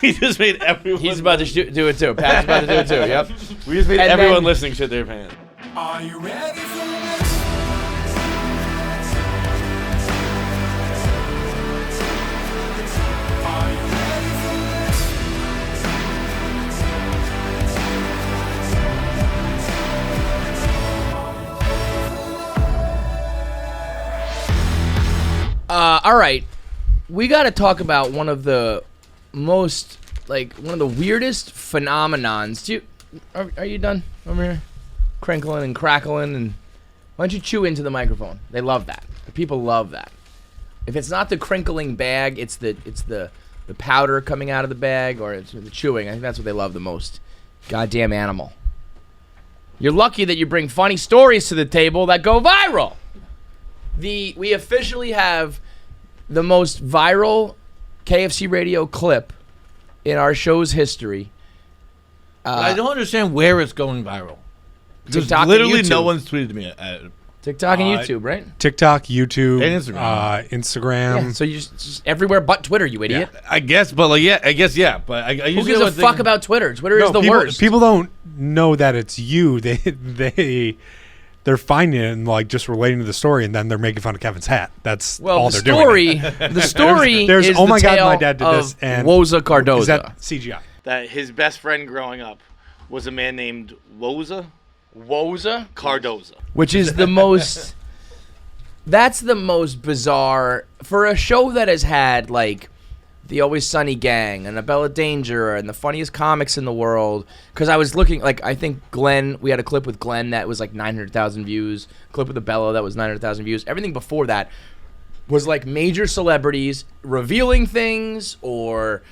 He just made everyone. He's about to do it too. Pat's about to do it too. Yep. We just made everyone listening shit their pants. Are you ready for this? Are you ready for this? All right. We got to talk about one of the most, one of the weirdest phenomenons. Are you done over here? Crinkling and crackling, and why don't you chew into the microphone? They love that. The people love that. If it's not the crinkling bag, it's the powder coming out of the bag, or it's the chewing. I think that's what they love the most. Goddamn animal. You're lucky that you bring funny stories to the table that go viral. We officially have the most viral KFC radio clip in our show's history. I don't understand where it's going viral. TikTok Literally, and no YouTube. one's tweeted me. TikTok and YouTube, right? TikTok, YouTube, And Instagram. Instagram. Yeah, so you're just everywhere but Twitter, you idiot. I guess, but I guess, yeah. But I Who usually gives a don't fuck think- about Twitter? Twitter is the worst. People don't know that it's you. They're finding it and just relating to the story, and then they're making fun of Kevin's hat. That's all they're doing. The story There's is oh my the God, tale my dad did this, of and Woza Cardoza. Is that CGI? that his best friend growing up was a man named Woza Cardoza. Which is the most... That's the most bizarre... For a show that has had, the Always Sunny gang and Bella Danger and the funniest comics in the world. Because I was looking, I think Glenn... We had a clip with Glenn that was 900,000 views. Clip with the Bella that was 900,000 views. Everything before that was major celebrities revealing things or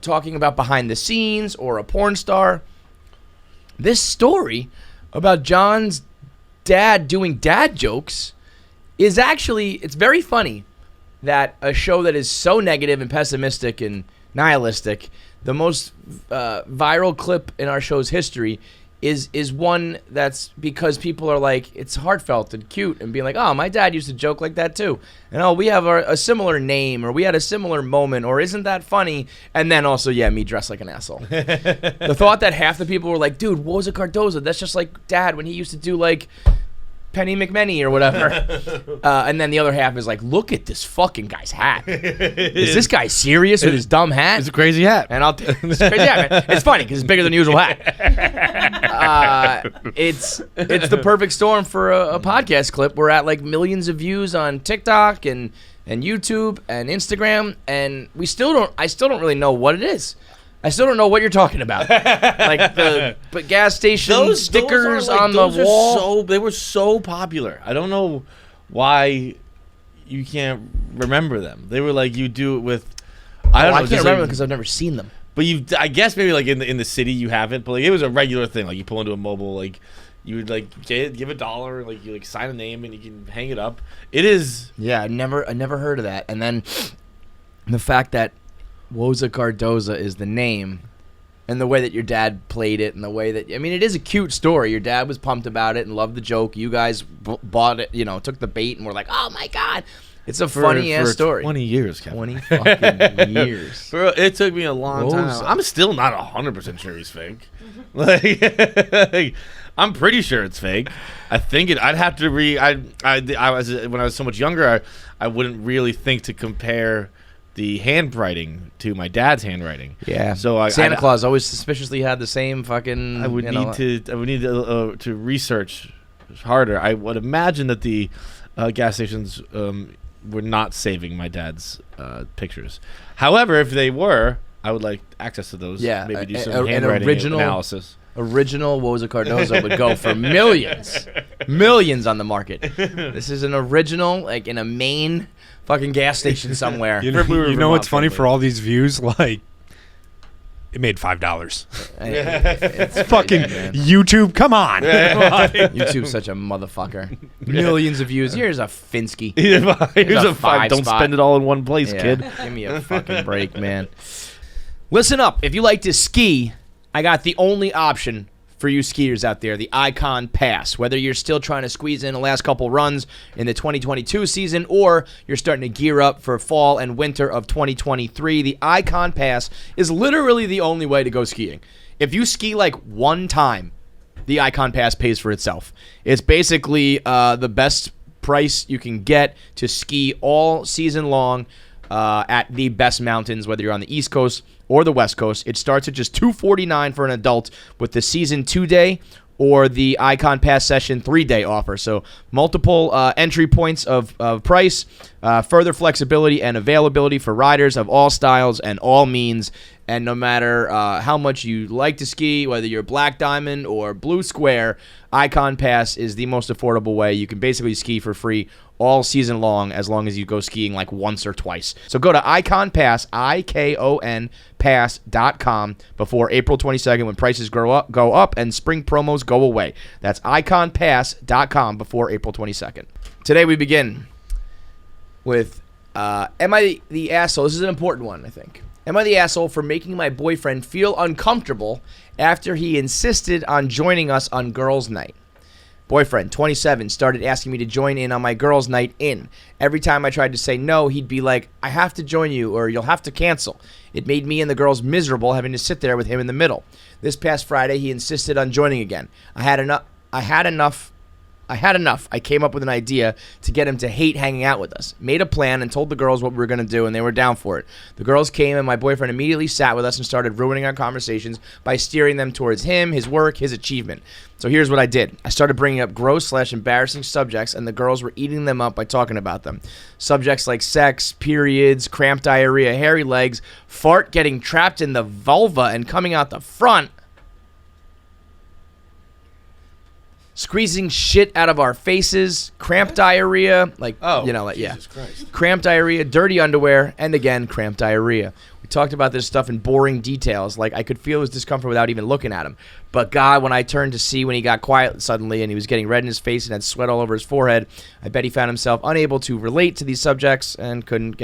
talking about behind the scenes or a porn star. This story about John's dad doing dad jokes is actually, it's very funny that a show that is so negative and pessimistic and nihilistic, the most viral clip in our show's history is one that's because people are it's heartfelt and cute and being oh, my dad used to joke like that too. And oh, we have a similar name, or we had a similar moment, or isn't that funny? And then also, yeah, me dressed like an asshole. The thought that half the people were dude, Woza Cardoza, that's just like dad when he used to do Penny McMenny or whatever. And then the other half is look at this fucking guy's hat. Is this guy serious with his dumb hat? It's a crazy hat. And it's crazy hat, man. It's funny because it's bigger than the usual hat. It's the perfect storm for a podcast clip. We're at millions of views on TikTok and YouTube and Instagram, and I still don't really know what it is. I still don't know what you're talking about. The gas station stickers on the wall. They were so popular. I don't know why you can't remember them. They were you do it with. I don't know. I can't remember them because I've never seen them. But I guess maybe in the city you haven't. But it was a regular thing. You pull into a mobile, you would give $1, you sign a name and you can hang it up. It is. Yeah, I never heard of that. And then the fact that Woza Cardoza is the name, and the way that your dad played it, and the way that it is a cute story. Your dad was pumped about it and loved the joke. You guys bought it, took the bait, and were oh my God, it's a funny ass story. 20 years, Kevin. 20 fucking years. Bro, it took me a long time. I'm still not 100% sure he's fake. I'm pretty sure it's fake. I think it. I'd have to I was when I was so much younger. I wouldn't really think to compare the handwriting to my dad's handwriting. Yeah. So Santa Claus always suspiciously had the same fucking. I would need to research harder. I would imagine that the gas stations were not saving my dad's pictures. However, if they were, I would like access to those. Yeah. Maybe do some handwriting analysis. Original Woza Cardoza would go for millions on the market. This is an original, in a main fucking gas station somewhere. You know what's funny for all these views? It made $5. It's Fucking YouTube, come on. YouTube's such a motherfucker. Millions of views. Here's a Finsky. Here's a five Don't spot. spend it all in one place, kid. Give me a fucking break, man. Listen up. If you like to ski, I got the only option for you skiers out there, the Ikon Pass. Whether you're still trying to squeeze in the last couple runs in the 2022 season or you're starting to gear up for fall and winter of 2023, the Ikon Pass is literally the only way to go skiing. If you ski like one time, the Ikon Pass pays for itself. It's basically the best price you can get to ski all season long at the best mountains, whether you're on the East Coast or the West Coast. It starts at just $249 for an adult with the season 2-day or the Ikon Pass session 3-day offer. So multiple entry points of price, further flexibility and availability for riders of all styles and all means. And no matter how much you like to ski, whether you're Black Diamond or Blue Square, Ikon Pass is the most affordable way. You can basically ski for free all season long as you go skiing like once or twice. So go to Ikon Pass, IKON Pass.com before April 22nd when prices go up and spring promos go away. That's IkonPass.com before April 22nd. Today we begin with, am I the asshole? This is an important one, I think. Am I the asshole for making my boyfriend feel uncomfortable after he insisted on joining us on girls' night? Boyfriend, 27, started asking me to join in on my girls' night in. Every time I tried to say no, he'd be like, I have to join you or you'll have to cancel. It made me and the girls miserable having to sit there with him in the middle. This past Friday, he insisted on joining again. I had enough. I came up with an idea to get him to hate hanging out with us. Made a plan and told the girls what we were going to do, and they were down for it. The girls came, and my boyfriend immediately sat with us and started ruining our conversations by steering them towards him, his work, his achievement. So here's what I did. I started bringing up gross/embarrassing subjects, and the girls were eating them up by talking about them. Subjects like sex, periods, cramped diarrhea, hairy legs, fart getting trapped in the vulva and coming out the front, squeezing shit out of our faces, cramp diarrhea, Jesus Christ. Cramp diarrhea, dirty underwear, and again, cramp diarrhea. We talked about this stuff in boring details, like I could feel his discomfort without even looking at him. But God, when I turned to see when he got quiet suddenly and he was getting red in his face and had sweat all over his forehead, I bet he found himself unable to relate to these subjects and couldn't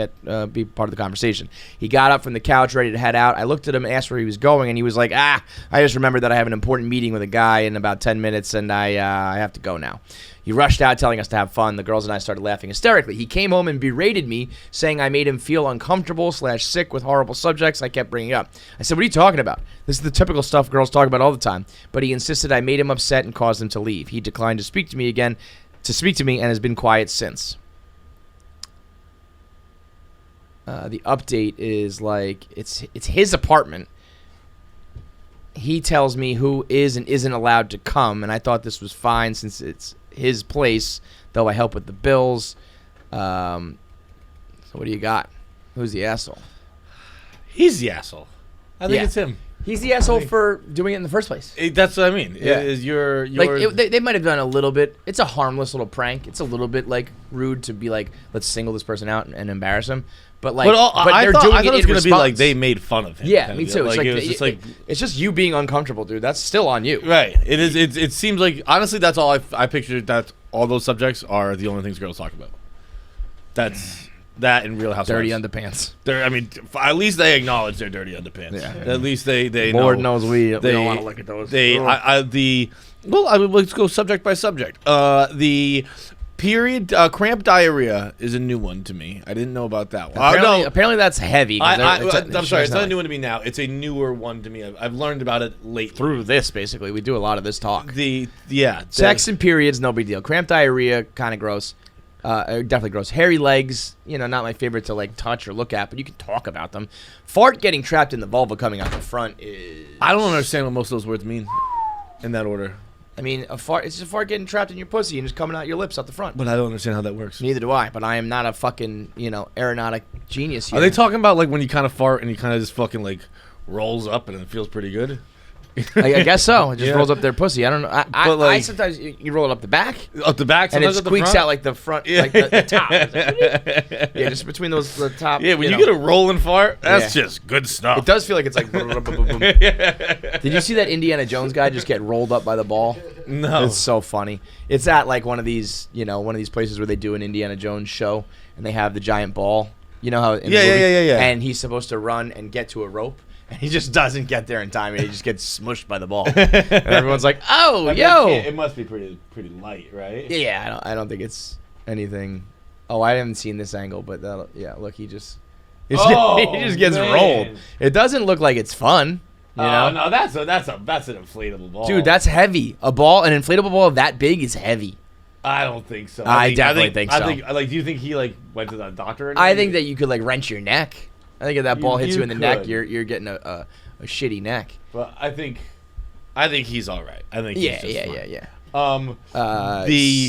be part of the conversation. He got up from the couch ready to head out. I looked at him and asked where he was going, and he was like, I just remembered that I have an important meeting with a guy in about 10 minutes and I have to go now. He rushed out telling us to have fun. The girls and I started laughing hysterically. He came home and berated me, saying I made him feel uncomfortable/sick with horrible subjects I kept bringing up. I said, what are you talking about? This is the typical stuff girls talk about all the time. But he insisted I made him upset and caused him to leave. He declined to speak to me and has been quiet since. The update is like, it's his apartment. He tells me who is and isn't allowed to come, and I thought this was fine since it's his place, though I help with the bills. So what do you got? Who's the asshole? He's the asshole. I think it's him. He's the asshole for doing it in the first place. That's what I mean. Yeah. You're like they might have done a little bit. It's a harmless little prank. It's a little bit like rude to be like, let's single this person out and embarrass him. But like, I they're thought doing it was going to be like they made fun of him. Yeah, me too. It's just you being uncomfortable, dude. That's still on you. Right. It is. It seems like honestly, that's all I pictured. That all those subjects are the only things girls talk about. That's that in Real Housewives. Dirty underpants. I mean, at least they acknowledge their dirty underpants. Yeah. At least they Lord know. knows we don't want to look at those. Let's go subject by subject. The period cramp diarrhea is a new one to me. I didn't know about that one. Apparently that's heavy. I'm sorry, it's not a new one to me now. It's a newer one to me. I've learned about it late through this. Basically, we do a lot of this talk. Sex and periods, no big deal. Cramp diarrhea, kind of gross. Definitely gross. Hairy legs, not my favorite to like touch or look at, but you can talk about them. Fart getting trapped in the vulva coming out the front is. I don't understand what most of those words mean in that order. I mean, it's just a fart getting trapped in your pussy and just coming out your lips out the front. But I don't understand how that works. Neither do I, but I am not a fucking, aeronautic genius here. Are they talking about like when you kind of fart and you kind of just fucking like rolls up and it feels pretty good? I guess so. It just rolls up their pussy. I don't know. I sometimes you roll it up the back. Up the back, and it squeaks out like the front, like the top. Yeah, just between the top. Yeah, when you get a rolling fart, that's just good stuff. It does feel like it's like. Did you see that Indiana Jones guy just get rolled up by the ball? No, it's so funny. It's at like one of these places where they do an Indiana Jones show, and they have the giant ball. You know how in the movie? Yeah. And he's supposed to run and get to a rope. And he just doesn't get there in time, and he just gets smushed by the ball. And everyone's like, "Oh, yo!" It must be pretty light, right? Yeah, I don't think it's anything. Oh, I haven't seen this angle, but look, he just he just gets rolled. It doesn't look like it's fun. You know? No, that's an inflatable ball, Dude, that's heavy. An inflatable ball that big is heavy. I don't think so. I definitely think so. Do you think he went to the doctor? Or I think that you could wrench your neck. I think if that ball hits you in the neck, could. you're getting a shitty neck. But I think he's all right. I think Yeah.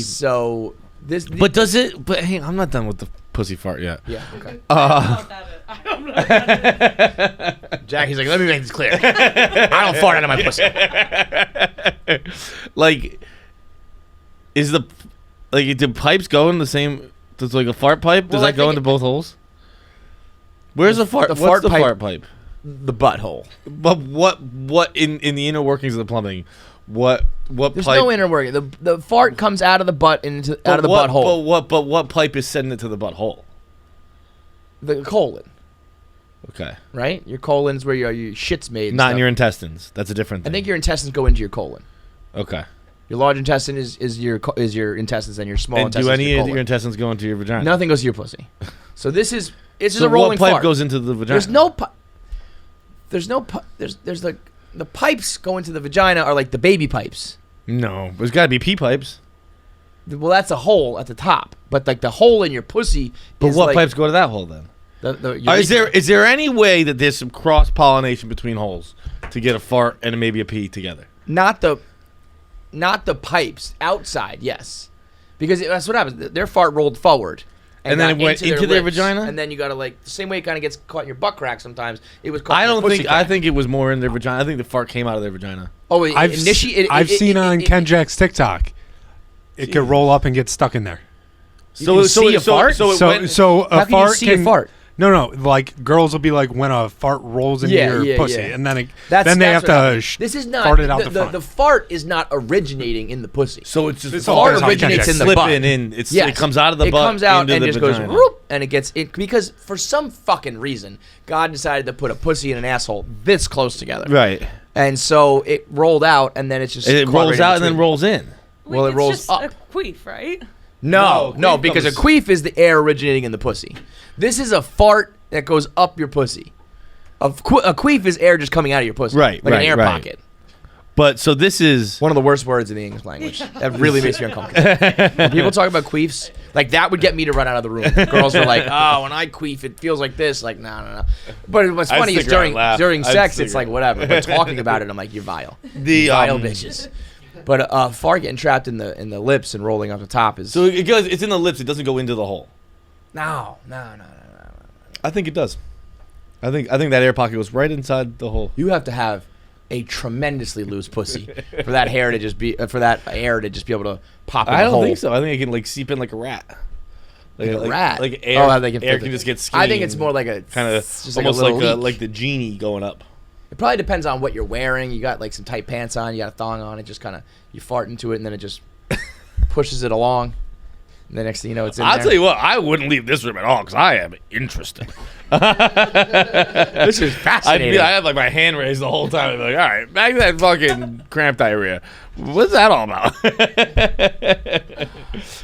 So this. But does it? But hey, I'm not done with the pussy fart yet. Yeah. Okay. I don't know. Jackie's like, let me make this clear. I don't fart out of my pussy. Like, do pipes go in the same? Does like a fart pipe? Does Well, that go into both holes? Where's the fart? the What's fart the pipe- fart pipe? The butthole. But what in the inner workings of the plumbing? What There's pipe? no inner working. The fart comes out of the butt and out of the butthole. But what pipe is sending it to the butthole? The colon, Okay. right? Your colon's where your shit's made. and Not in stuff. your intestines. That's a different I thing. think your intestines go into your colon. Okay. Your large intestine is your intestines, and your small And intestines. do is any your of colon. your intestines go into your vagina? Nothing goes to your pussy. So it's just So a rolling what pipe fart. goes into the vagina? There's no there's the pipes go into the vagina are like the baby pipes. No. There's got to be pee pipes. Well, that's a hole at the top, but like the hole in your pussy. But is what like pipes go to that hole then? Is urethra. there any way that there's some cross pollination between holes to get a fart and maybe a pee together? not the pipes outside? Yes, because that's what happens. Their fart rolled forward. And then got it went into their lips, vagina? and then you gotta the same way it kind of gets caught in your butt crack sometimes. It was caught. I in your don't pussy think. crack. I think it was more in their vagina. I think the fart came out of their vagina. Oh, I've seen on Ken Jack's TikTok, it could roll up and get stuck in there. You can see a fart? So, it So went, so How a can you fart see a fart? No, like girls will be like when a fart rolls into your pussy, and then then they have to This is not. fart it out the front. The fart is not originating in the pussy. so it's just It's the all fart based on originates in the slipping butt. in. It Yes. comes out of the it butt. comes out into and the just vagina. goes whoop, and it gets it because for some fucking reason God decided to put a pussy and an asshole this close together, Right. and so it rolled out, and then it's just And it caught rolls right in out and then between. rolls in. Well, it it's rolls just up. a queef, right? No, No, queef because a comes- queef is the air originating in the pussy. This is a fart that goes up your pussy. A queef is air just coming out of your pussy, Right, like an right, air right. pocket. But so this is. One of the worst words in the English language. That really makes me uncomfortable. When people talk about queefs, like that would get me to run out of the room. Girls are like, "Oh, when I queef, it feels like this." Like, no. But what's I'd funny is stick around and laugh. during I'd sex, stick it's like around. whatever. But talking about it, I'm like, "You're vile, The vile bitches." But fart getting trapped in the lips and rolling up the top is So it goes. It's in the lips. It doesn't go into the hole. no. I think it does. I think that air pocket goes right inside the hole. You have to have a tremendously loose pussy for that hair to just be for that air to just be able to pop in I the don't hole. think so. I think it can seep in like a rat. Like a rat. Like air. Oh, how they can air filter. can just get skinny. I think it's more like a kind of just almost like a little like leak. the genie going up. It probably depends on what you're wearing. You got like some tight pants on, you got a thong on, it just kind of you fart into it and then it just pushes it along. And the next thing you know, it's in I'll there. tell you what, I wouldn't leave this room at all because I am interested. This is fascinating. I had like my hand raised the whole time. I'd be like, all right, back to that fucking cramp diarrhea. What's that all about?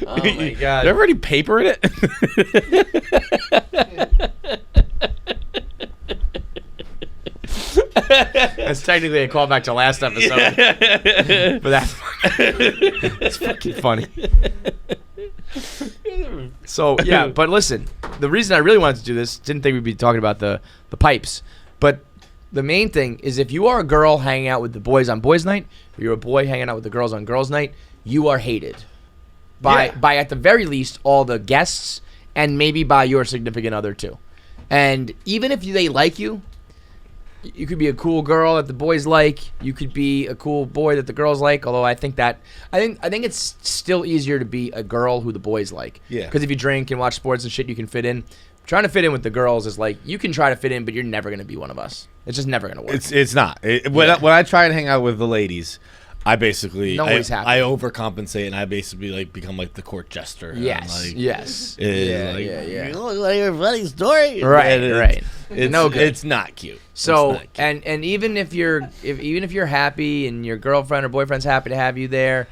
Oh my god! You ever any paper in it? That's technically a callback to last episode, but that's fucking funny. So yeah, but listen, the reason I really wanted to do this, didn't think we'd be talking about the pipes, but the main thing is if you are a girl hanging out with the boys on boys' night, or you're a boy hanging out with the girls on girls' night, you are hated by at the very least all the guests and maybe by your significant other too. And even if they like you, you could be a cool girl that the boys like. You could be a cool boy that the girls like. Although I think it's still easier to be a girl who the boys like. Yeah. Because if you drink and watch sports and shit, you can fit in. Trying to fit in with the girls is like you can try to fit in, but you're never gonna be one of us. It's just never gonna work. It's not. When I try and hang out with the ladies, I basically Nobody's happy. I overcompensate and I basically like become like the court jester. Yes. And, like, Yes. Yeah. You look like a funny story. Right. And Right. It's, No good. it's not cute. So It's not cute. and even if you're happy and your girlfriend or boyfriend's happy to have you there,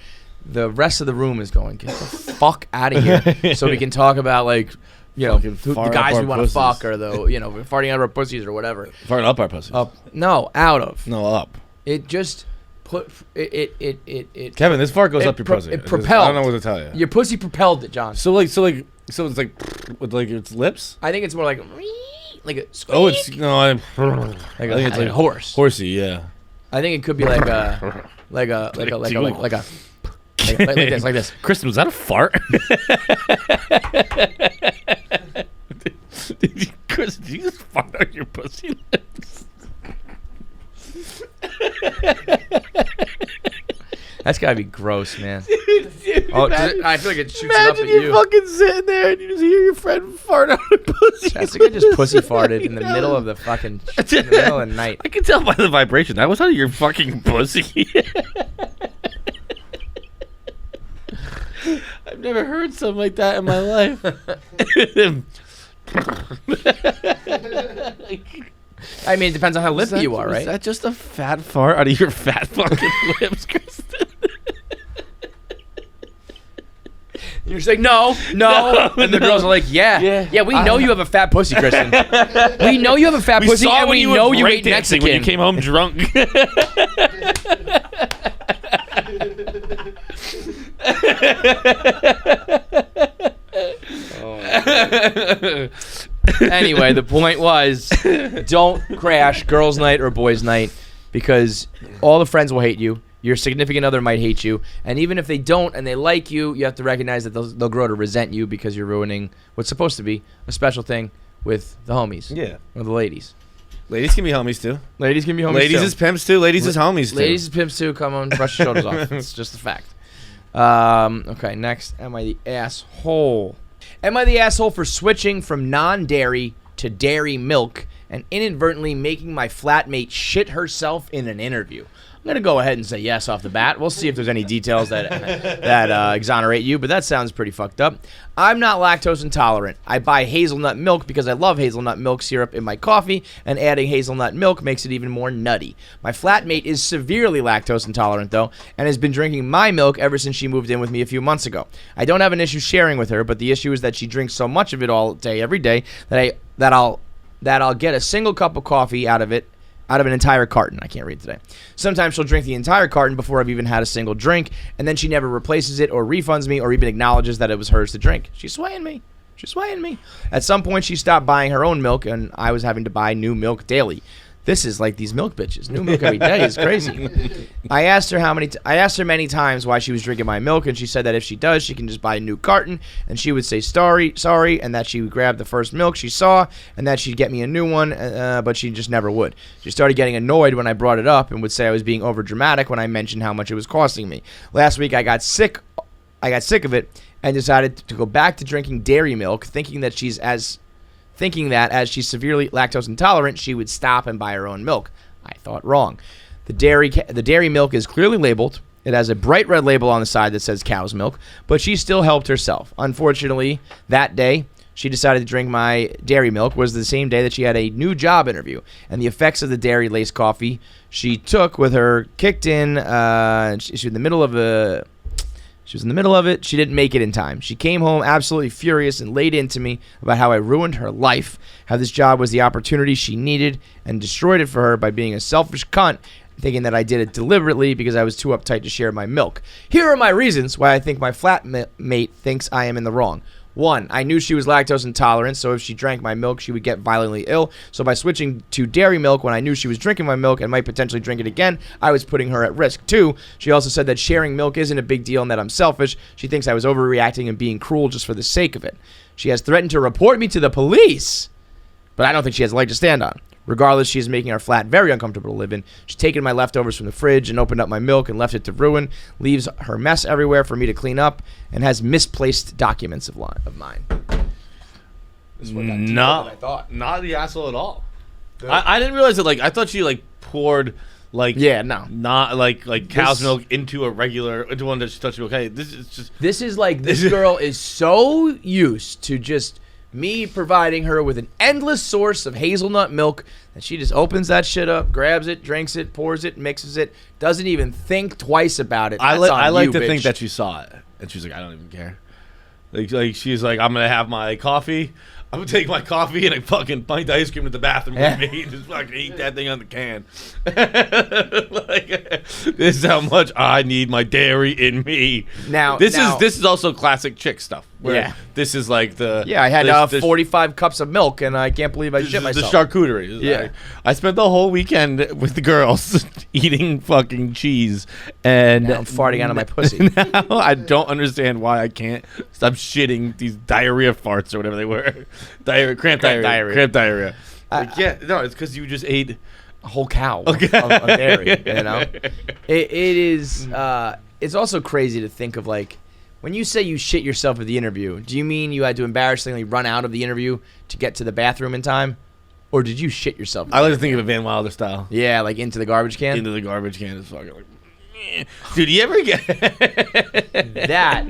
the rest of the room is going, get the fuck out of here, so we can talk about like, you know, the fart guys up we our want to pussies. fuck or the, you know, farting out of our pussies or whatever. Farting up our pussies. No, out of. No, up. It just put it. Kevin, this fart goes It up your pussy. it propelled. I don't know what to tell you. Your pussy propelled it, John. So it's like with like its lips. I think it's more like a squeak. Oh, it's no. I like think it's like a horse. Horsey, yeah. I think it could be like this. Kristen, was that a fart? Kristen, did you just fart out your pussy lips? That's gotta be gross, man. Dude, Oh, imagine, I feel like it shoots it up imagine at you you. fucking sitting there and you just hear your friend fart out a pussy. That's like I just pussy farted in the middle of the fucking in the middle of the night. I can tell by the vibration. That was out of your fucking pussy. I've never heard something like that in my life. I mean, it depends on how lippy you are, Is right? that just a fat fart out of your fat fucking lips, Kristen? You're just like, no, and the girls are like, yeah, we know you have a fat pussy, Kristen. We know you have a fat pussy, and we know you ate Mexican. when you came home drunk. Anyway, the point was, don't crash girls' night or boys' night because all the friends will hate you. Your significant other might hate you, and even if they don't and they like you, you have to recognize that they'll grow to resent you because you're ruining what's supposed to be a special thing with the homies. Yeah. Or the ladies. Ladies can be homies too. Ladies can be homies Ladies too. is pimps too. Ladies is homies too. Ladies is pimps too. Come on, brush your shoulders off. It's just a fact. Okay, next. Am I the asshole? Am I the asshole for switching from non-dairy to dairy milk and inadvertently making my flatmate shit herself in an interview? I'm going to go ahead and say yes off the bat. We'll see if there's any details that exonerate you, but that sounds pretty fucked up. I'm not lactose intolerant. I buy hazelnut milk because I love hazelnut milk syrup in my coffee, and adding hazelnut milk makes it even more nutty. My flatmate is severely lactose intolerant, though, and has been drinking my milk ever since she moved in with me a few months ago. I don't have an issue sharing with her, but the issue is that she drinks so much of it all day, every day, that I'll get a single cup of coffee out of an entire carton. I can't read today. Sometimes she'll drink the entire carton before I've even had a single drink, and then she never replaces it or refunds me or even acknowledges that it was hers to drink. She's swaying me. At some point, she stopped buying her own milk, and I was having to buy new milk daily. This is like these milk bitches. New milk every day is crazy. I asked her many times why she was drinking my milk, and she said that if she does, she can just buy a new carton, and she would say sorry, and that she would grab the first milk she saw, and that she'd get me a new one, but she just never would. She started getting annoyed when I brought it up and would say I was being overdramatic when I mentioned how much it was costing me. Last week, I got sick of it and decided to go back to drinking dairy milk, thinking that as she's severely lactose intolerant, she would stop and buy her own milk. I thought wrong. The dairy milk is clearly labeled. It has a bright red label on the side that says cow's milk, but she still helped herself. Unfortunately, that day, she decided to drink my dairy milk was the same day that she had a new job interview, and the effects of the dairy-laced coffee she took with her kicked in. She was in the middle of it. She didn't make it in time. She came home absolutely furious and laid into me about how I ruined her life, how this job was the opportunity she needed, and destroyed it for her by being a selfish cunt, thinking that I did it deliberately because I was too uptight to share my milk. Here are my reasons why I think my flatmate thinks I am in the wrong. 1, I knew she was lactose intolerant, so if she drank my milk, she would get violently ill. So by switching to dairy milk when I knew she was drinking my milk and might potentially drink it again, I was putting her at risk. 2, she also said that sharing milk isn't a big deal and that I'm selfish. She thinks I was overreacting and being cruel just for the sake of it. She has threatened to report me to the police, but I don't think she has a leg to stand on. Regardless, she is making our flat very uncomfortable to live in. She's taken my leftovers from the fridge and opened up my milk and left it to ruin, leaves her mess everywhere for me to clean up, and has misplaced documents of mine. This is what got deeper than I thought. Not the asshole at all. I didn't realize that. Like, I thought she like poured Like Yeah, no. not like cow's This- milk into one that's touchy milk. Hey, this is just This is like, this girl is so used to just me providing her with an endless source of hazelnut milk that she just opens that shit up, grabs it, drinks it, pours it, mixes it, doesn't even think twice about it. I That's like on you, to bitch. think that she saw it, and she's like, I don't even care. Like she's like, I'm gonna have my coffee. I'm gonna take my coffee and a fucking pint of ice cream to the bathroom with me and just fucking eat that thing on the can. Like, this is how much I need my dairy in me. Now- this now- is also classic chick stuff. Where Yeah. this is like the Yeah, I had this- 45 cups of milk, and I can't believe I This shit is the myself. charcuterie. Yeah. Like, I spent the whole weekend with the girls eating fucking cheese, and Now I'm farting out of my pussy. Now I don't understand why I can't stop shitting these diarrhea farts or whatever they were. Cramp diarrhea. Like, yeah, no, it's because you just ate. A whole cow of dairy, you know? It is, it's also crazy to think of, like, when you say you shit yourself at the interview, do you mean you had to embarrassingly run out of the interview to get to the bathroom in time? Or did you shit yourself? I like to think of it Van Wilder style. Yeah, like into the garbage can? Into the garbage can is fucking like, meh. Dude, you ever get That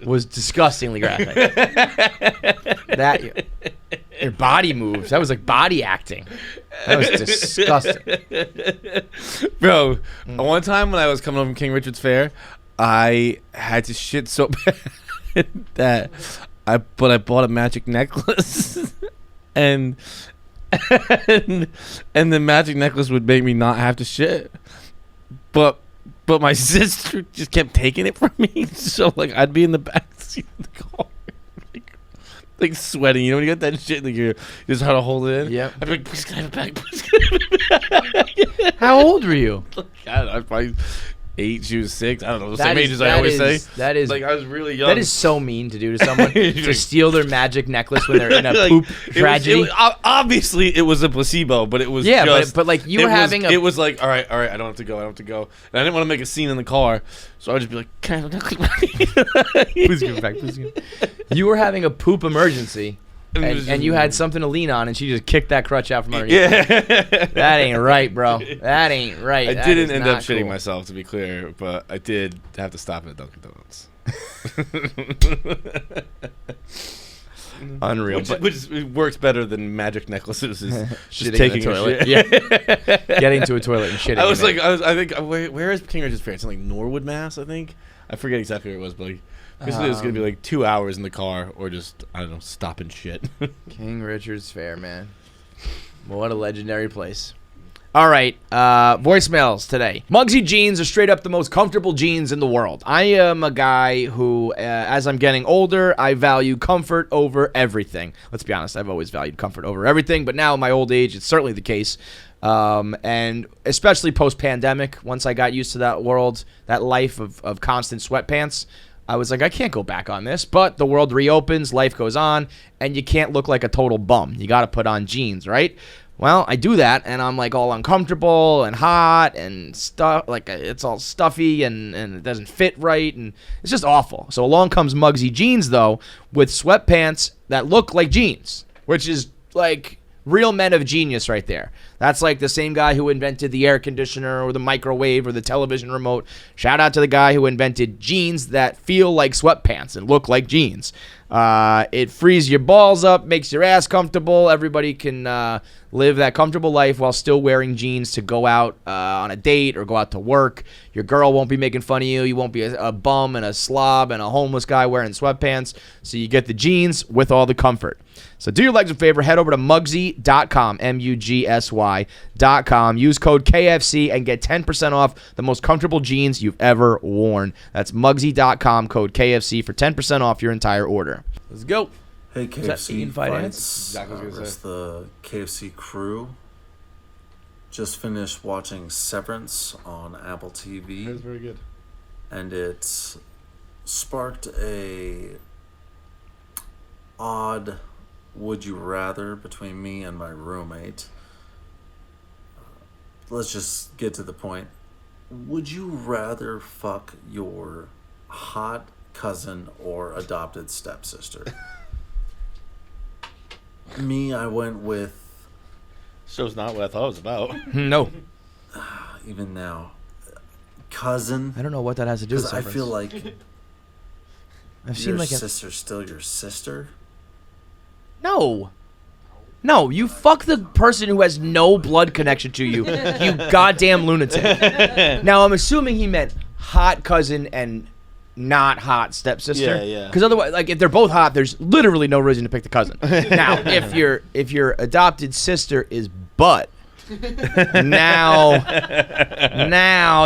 was disgustingly graphic. That your body moves. That was like body acting. That was disgusting. Bro, one time when I was coming home from King Richard's Fair, I had to shit so bad that I bought a magic necklace and the magic necklace would make me not have to shit. But my sister just kept taking it from me. So like I'd be in the back seat of the car. Like sweating, you know when you got that shit, like you just how to hold it in. Yep. I'd be like, please can I have it back? Please can I have it back? How old were you? I don't know, I was probably 8, she was 6. I don't know, the That same is- age as I that always is- say. that is- like I was really young. That is so mean to do to someone, to steal their magic necklace when they're in a Like, poop it tragedy. was, obviously, it was a placebo, but it was Yeah, just, but like you were it was- having a It was like, all right, I don't have to go. And I didn't want to make a scene in the car, so I would just be like, can I have a necklace? please give it back, please give it back. You were having a poop emergency, and you had something to lean on, and she just kicked that crutch out from underneath. Yeah. That ain't right, bro. That ain't right. I That didn't is end not up shitting cool. myself, to be clear, but I did have to stop at Dunkin' Donuts. Unreal. Which works better than magic necklaces. Is just Shitting taking in the a toilet. shit. Yeah. Getting to a toilet and shitting. I was in like, it. I think, where is King Richard's Fair? It's in like Norwood, Mass, I think. I forget exactly where it was, but like, basically it was gonna be like 2 hours in the car, or just I don't know, stop and shit. King Richard's Fair, man. What a legendary place. All right, voicemails today. Mugsy Jeans are straight up the most comfortable jeans in the world. I am a guy who, as I'm getting older, I value comfort over everything. Let's be honest, I've always valued comfort over everything, but now in my old age, it's certainly the case. And especially post-pandemic, once I got used to that world, that life of constant sweatpants, I was like, I can't go back on this. But the world reopens, life goes on, and you can't look like a total bum. You got to put on jeans, right? Well, I do that, and I'm like all uncomfortable and hot and stuff. Like it's all stuffy and it doesn't fit right, and it's just awful. So along comes Mugsy Jeans, though, with sweatpants that look like jeans, which is like real men of genius right there. That's like the same guy who invented the air conditioner or the microwave or the television remote. Shout out to the guy who invented jeans that feel like sweatpants and look like jeans. It frees your balls up, makes your ass comfortable. Everybody can live that comfortable life while still wearing jeans to go out on a date or go out to work. Your girl won't be making fun of you. You won't be a bum and a slob and a homeless guy wearing sweatpants. So you get the jeans with all the comfort. So do your legs a favor. Head over to Mugsy.com, Mugsy.com. Use code KFC and get 10% off the most comfortable jeans you've ever worn. That's Mugsy.com, code KFC for 10% off your entire order. Let's go. Hey, that KFC Ian Finance? Fights. Exactly what I was gonna It's the KFC crew. Just finished watching Severance on Apple TV. That was very good. And it sparked a odd would you rather between me and my roommate. Let's just get to the point. Would you rather fuck your hot cousin or adopted stepsister? Me, I went with Show's not what I thought it was about. No. even now, cousin. I don't know what that has to do with Because I severance. feel like I've seen your like a sister's still your sister. no. No, you fuck the person who has no blood connection to you, you goddamn lunatic. Now, I'm assuming he meant hot cousin and not hot stepsister. Yeah. Because otherwise, like, if they're both hot, there's literally no reason to pick the cousin. Now, if your adopted sister is butt, now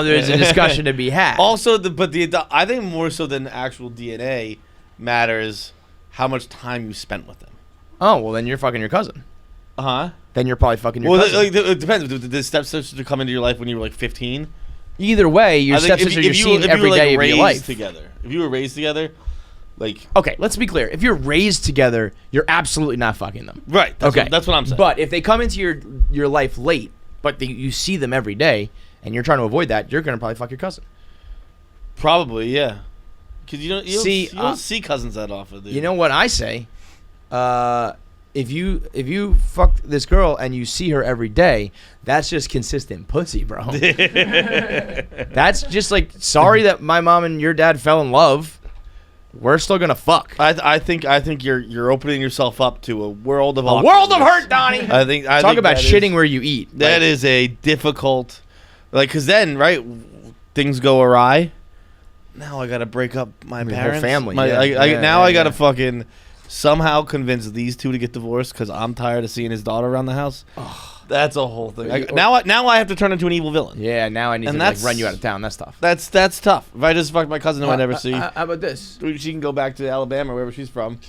there's a discussion to be had. Also, I think more so than actual DNA matters how much time you spent with them. Oh, well, then you're fucking your cousin. Huh? Then you're probably fucking your Well, cousin. it depends. Did the stepsister come into your life when you were like 15? Either way, your I think stepsister you're seeing every day of your life. Together. If you were raised together, like Okay, let's be clear. If you're raised together, you're absolutely not fucking them. right. That's Okay, that's what I'm saying. But if they come into your life late, but you see them every day, and you're trying to avoid that, you're gonna probably fuck your cousin. probably, yeah. Because you don't See, see cousins that often. Dude. You know what I say? If you fuck this girl and you see her every day, that's just consistent pussy, bro. That's just like, sorry that my mom and your dad fell in love. We're still gonna fuck. I think you're opening yourself up to a world of A world of awkwardness. hurt, Donnie. I think Talk about that shitting is- where you eat. That is a difficult, like, because then right, things go awry. Now I gotta break up my Your whole parents, family, My, yeah. I gotta Yeah. fucking somehow convince these two to get divorced because I'm tired of seeing his daughter around the house. That's a whole thing. Now I have to turn into an evil villain. Yeah, now I need And to like that's- run you out of town. That's tough. That's tough. If I just fuck my cousin who I never see, How about this? she can go back to Alabama or wherever she's from.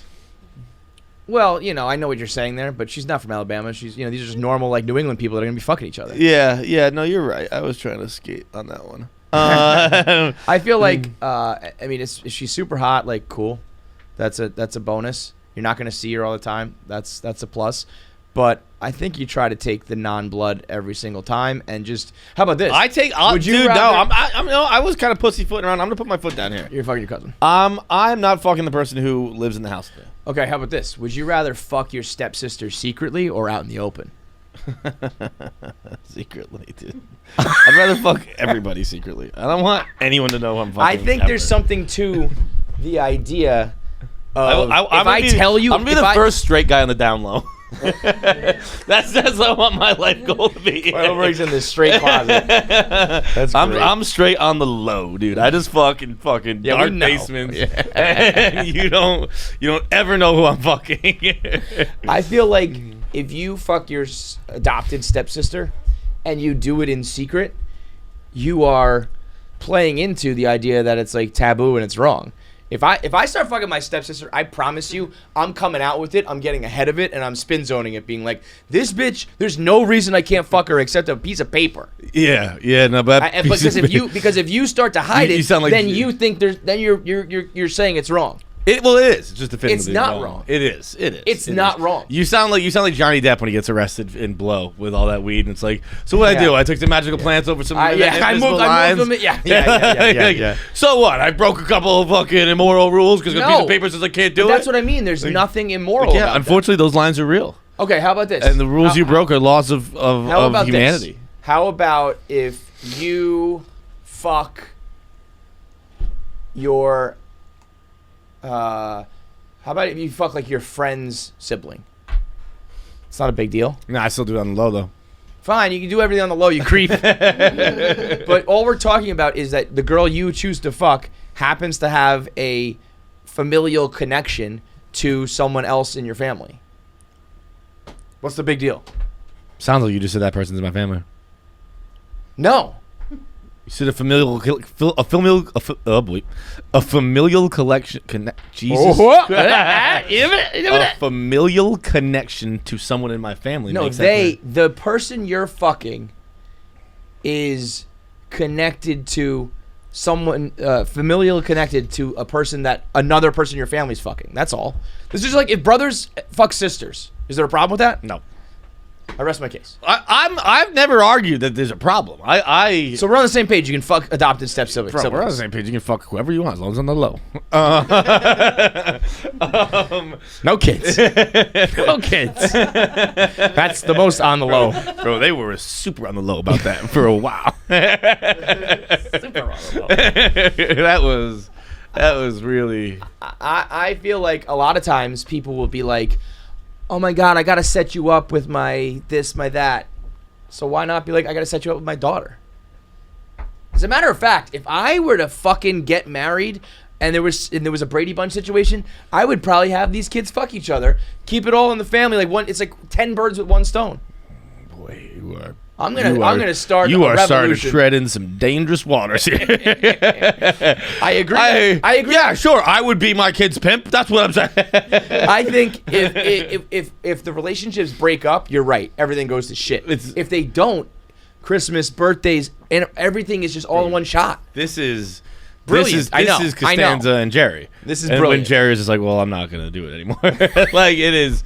Well, I know what you're saying there, but she's not from Alabama. She's, these are just normal, like, New England people that are going to be fucking each other. Yeah, no, you're right. I was trying to skate on that one. I feel like, she's super hot, like, cool. That's a bonus. You're not going to see her all the time. That's a plus. But I think you try to take the non-blood every single time and just, how about this? Would you dude, rather- I was kind of pussyfooting around. I'm going to put my foot down here. You're fucking your cousin. I'm not fucking the person who lives in the house there. Okay, how about this? Would you rather fuck your stepsister secretly or out in the open? Secretly, dude. I'd rather fuck everybody secretly. I don't want anyone to know who I'm fucking. I think there's something to the idea of, I'm gonna be the first straight guy on the down low. that's what I want my life goal to be. Everybody's in this straight closet. That's great. I'm straight on the low, dude. I just fucking Yeah, dark we know. basements. you don't ever know who I'm fucking. I feel like if you fuck your adopted stepsister and you do it in secret, you are playing into the idea that it's like taboo and it's wrong. If I start fucking my stepsister, I promise you, I'm coming out with it. I'm getting ahead of it, and I'm spin zoning it, being like, "This bitch, there's no reason I can't fuck her except a piece of paper." Yeah, no, but Because if you start to hide You it, sound like- then you think you're saying it's wrong. it is. It's just definitively It's not wrong. It is. It's not wrong. You sound like Johnny Depp when he gets arrested in Blow with all that weed, and it's like, so what I do? I took the magical plants over some I invisible lines. moved them. Yeah. So what? I broke a couple of fucking immoral rules because a piece of paper says I can't do But it. that's what I mean. There's nothing immoral Yeah, about unfortunately, those lines are real, that. Okay, how about this? and the rules you broke are laws of How about humanity. this? How about if you fuck your how about if you fuck like your friend's sibling? It's not a big deal. Nah, I still do it on the low though. Fine, you can do everything on the low, you creep. But all we're talking about is that the girl you choose to fuck happens to have a familial connection to someone else in your family. What's the big deal? Sounds like you just said that person's in my family. No. You said a familial collection. Jesus. A familial connection to someone in my family. No, makes that clear. the person you're fucking is connected to someone, familial connected to a person that another person in your family's fucking. That's all. This is like if brothers fuck sisters. Is there a problem with that? No. I rest my case. I've never argued that there's a problem. So we're on the same page. You can fuck adopted step siblings. Bro, we're on the same page. You can fuck whoever you want as long as it's on the low. No kids. No kids. That's the most on the low. Bro, they were super on the low about that for a while. Super on the low. That was really. I feel like a lot of times people will be like, oh my God, I got to set you up with my this, my that. So why not be like, I got to set you up with my daughter? As a matter of fact, if I were to fucking get married and there was a Brady Bunch situation, I would probably have these kids fuck each other, keep it all in the family. It's like 10 birds with one stone. Boy, you are. I'm gonna start. You a are starting to revolution. tread in some dangerous waters here. I agree. I agree. Yeah, sure. I would be my kid's pimp. That's what I'm saying. I think if the relationships break up, you're right. Everything goes to shit. If they don't, Christmas, birthdays, and everything is just all in one shot. This is brilliant. This is Costanza and Jerry. This is and brilliant. When Jerry's just like, well, I'm not gonna do it anymore. Like it is.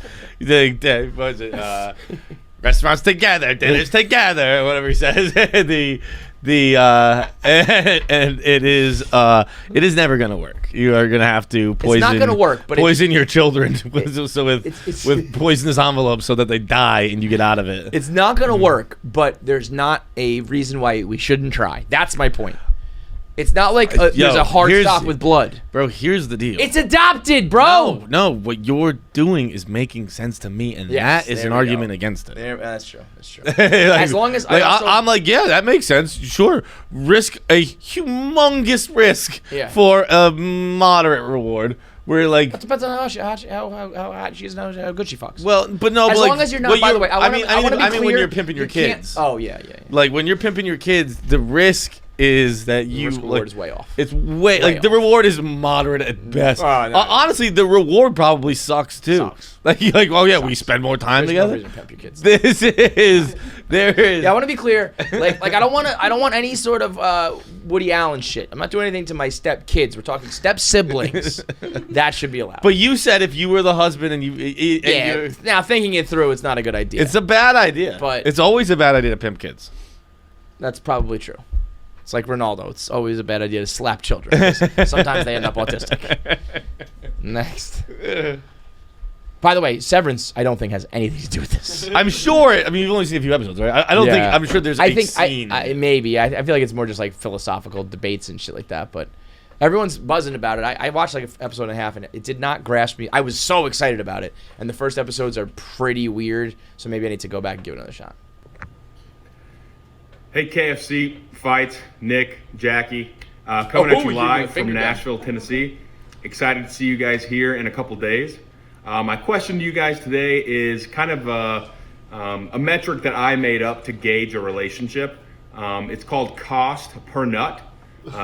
Restaurants together, dinners together, whatever he says. And it is never gonna work. You are gonna have to poison. It's not gonna work, but poison your children with poisonous envelopes so that they die and you get out of it. It's not gonna work, but there's not a reason why we shouldn't try. That's my point. It's not like there's a hard stop with blood. Bro, here's the deal. It's adopted, bro. No, what you're doing is making sense to me, and that is an argument against it. That's true. That's true. Like, As long as I'm like, yeah, that makes sense. Sure, risk a humongous risk for a moderate reward. We're like, it depends on how hot she is and how good she fucks. Well, but no, as but long as you're not. By the way, I mean when you're pimping your kids. Oh yeah. Like when you're pimping your kids, the risk is that the risk reward is way off. It's way like the reward is moderate at best. Honestly, the reward probably sucks too. Like oh yeah, we spend more time together. No reason to pimp your kids. There is. Yeah, I want to be clear. Like I don't want any sort of Woody Allen shit. I'm not doing anything to my step kids. We're talking step siblings. That should be allowed. But you said if you were the husband and you now thinking it through, it's not a good idea. It's a bad idea. But it's always a bad idea to pimp kids. That's probably true. It's like Ronaldo. It's always a bad idea to slap children. Sometimes they end up autistic. Next. By the way, Severance, I don't think has anything to do with this. I'm sure. I mean, you've only seen a few episodes, right? I don't think. I'm sure there's a scene. Maybe. I feel like it's more just like philosophical debates and shit like that. But everyone's buzzing about it. I watched like an episode and a half, and it did not grasp me. I was so excited about it. And the first episodes are pretty weird. So maybe I need to go back and give it another shot. Hey, KFC, Feits, Nick, Jackie, coming at you live from Nashville, Tennessee. Excited to see you guys here in a couple days. My question to you guys today is kind of a metric that I made up to gauge a relationship. It's called cost per nut.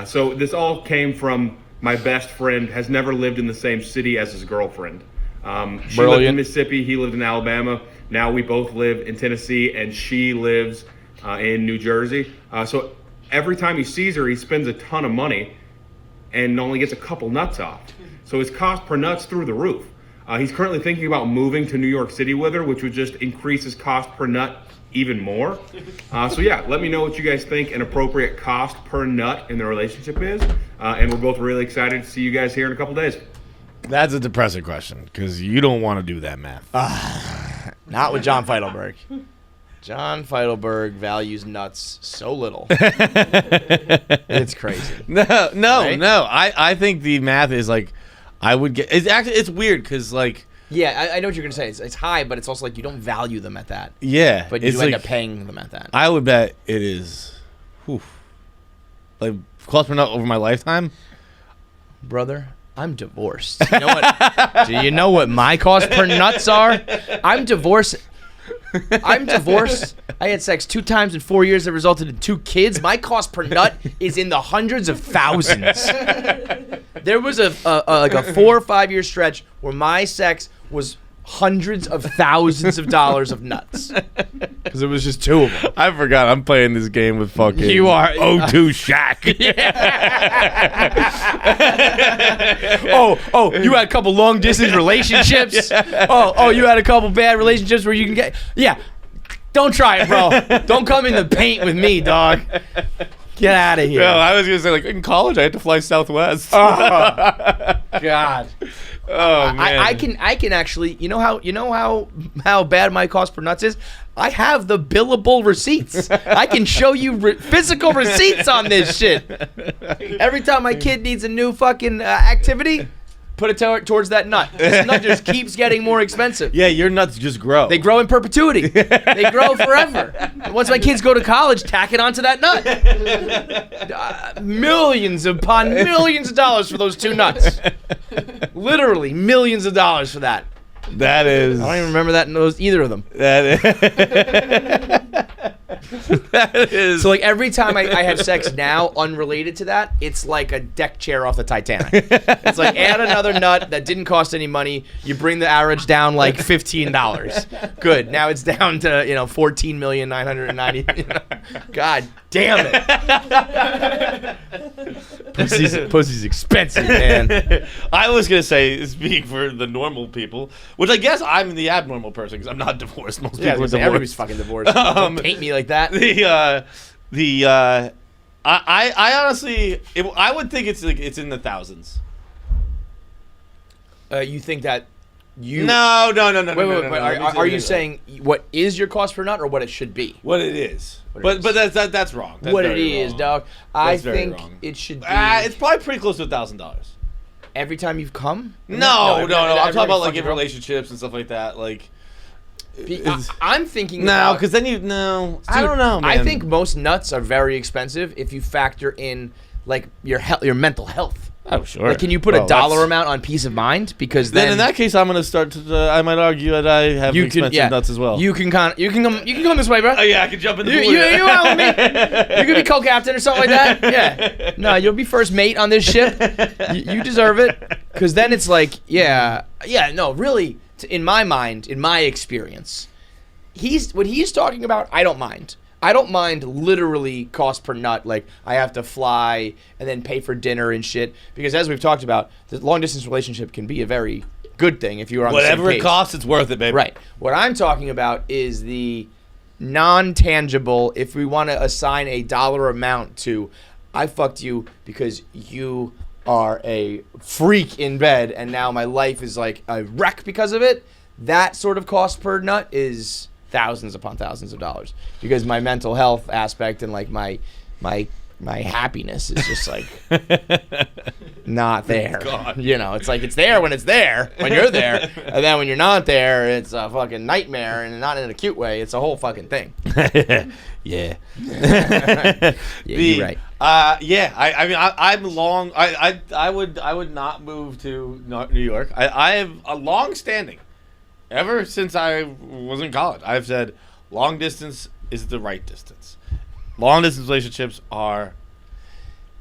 So this all came from my best friend, has never lived in the same city as his girlfriend. She lived in Mississippi, he lived in Alabama. Now we both live in Tennessee, and she lives in New Jersey. So every time he sees her, he spends a ton of money and only gets a couple nuts off. So his cost per nut's through the roof. He's currently thinking about moving to New York City with her, which would just increase his cost per nut even more. So yeah, let me know what you guys think an appropriate cost per nut in the relationship is. And we're both really excited to see you guys here in a couple days. That's a depressing question because you don't want to do that math. Not with John Feidelberg. John Feidelberg values nuts so little. It's crazy. No. Right? I think the math is like, I would get. It's weird because like. Yeah, I know what you're gonna say. It's high, but it's also like you don't value them at that. Yeah, but you end up paying them at that. I would bet it is. Like cost per nut over my lifetime. Brother, I'm divorced. You know what? Do you know what my cost per nuts are? I'm divorced. I had sex 2 times in 4 years that resulted in 2 kids. My cost per nut is in the hundreds of thousands. There was a 4 or 5 year stretch where my sex was hundreds of thousands of dollars of nuts because it was just 2 of them. I forgot I'm playing this game with fucking you are O2 Shaq. Oh, you had a couple long distance relationships. Oh, you had a couple bad relationships where you can get Don't try it, bro. Don't come in the paint with me, dog. Get out of here. No, I was gonna say like in college I had to fly Southwest. God. Oh man. I can actually, you know how bad my cost per nuts is? I have the billable receipts. I can show you physical receipts on this shit. Every time my kid needs a new fucking activity, put it towards that nut. This nut just keeps getting more expensive. Yeah, your nuts just grow. They grow in perpetuity. They grow forever. And once my kids go to college, tack it onto that nut. Millions upon millions of dollars for those 2 nuts. Literally millions of dollars for that. That is. I don't even remember that in either of them. That is. So like every time I have sex now, unrelated to that, it's like a deck chair off the Titanic. It's like add another nut that didn't cost any money. You bring the average down like $15. Good. Now it's down to $14,990,000. God damn it. Pussy's expensive, man. I was gonna say, speaking for the normal people, which I guess I'm the abnormal person because I'm not divorced. Most people are divorced. Everybody's fucking divorced. Don't paint me like that. I honestly, I would think it's like it's in the thousands. You think that you? No. Wait. Are you saying what is your cost per nut or what it should be? What it is? What it But is. that's wrong. That's What it very is, wrong. dog. I That's very think wrong. it should be It's probably pretty close to $1,000. every time you've come. No. I'm talking about like fucking in relationships and stuff like that. Like, I'm thinking no, about- because then I Dude, don't know, man. I think most nuts are very expensive if you factor in like your mental health. Oh sure. Like, can you put a dollar amount on peace of mind? Because Then in that case, I'm gonna start to. I might argue that I have expensive nuts as well. You can come this way, bro. Oh yeah, I can jump in the pool. You out with me? You could be co-captain or something like that. Yeah. No, you'll be first mate on this ship. You deserve it. Because then it's like, no, really. In my mind, in my experience, what he's talking about. I don't mind. I don't mind literally cost per nut. Like I have to fly and then pay for dinner and shit. Because as we've talked about, the long distance relationship can be a very good thing if you're on whatever the same it page. costs, it's worth it, baby. Right. What I'm talking about is the non-tangible. If we want to assign a dollar amount to, I fucked you because you are a freak in bed, and now my life is like a wreck because of it. That sort of cost per nut is thousands upon thousands of dollars, because my mental health aspect and like my happiness is just like not there. God. You know, it's like it's there when you're there, and then when you're not there, it's a fucking nightmare, and not in a cute way. It's a whole fucking thing. Yeah. You're right. I would not move to New York. I have a long standing. Ever since I was in college, I've said long distance is the right distance. Long distance relationships are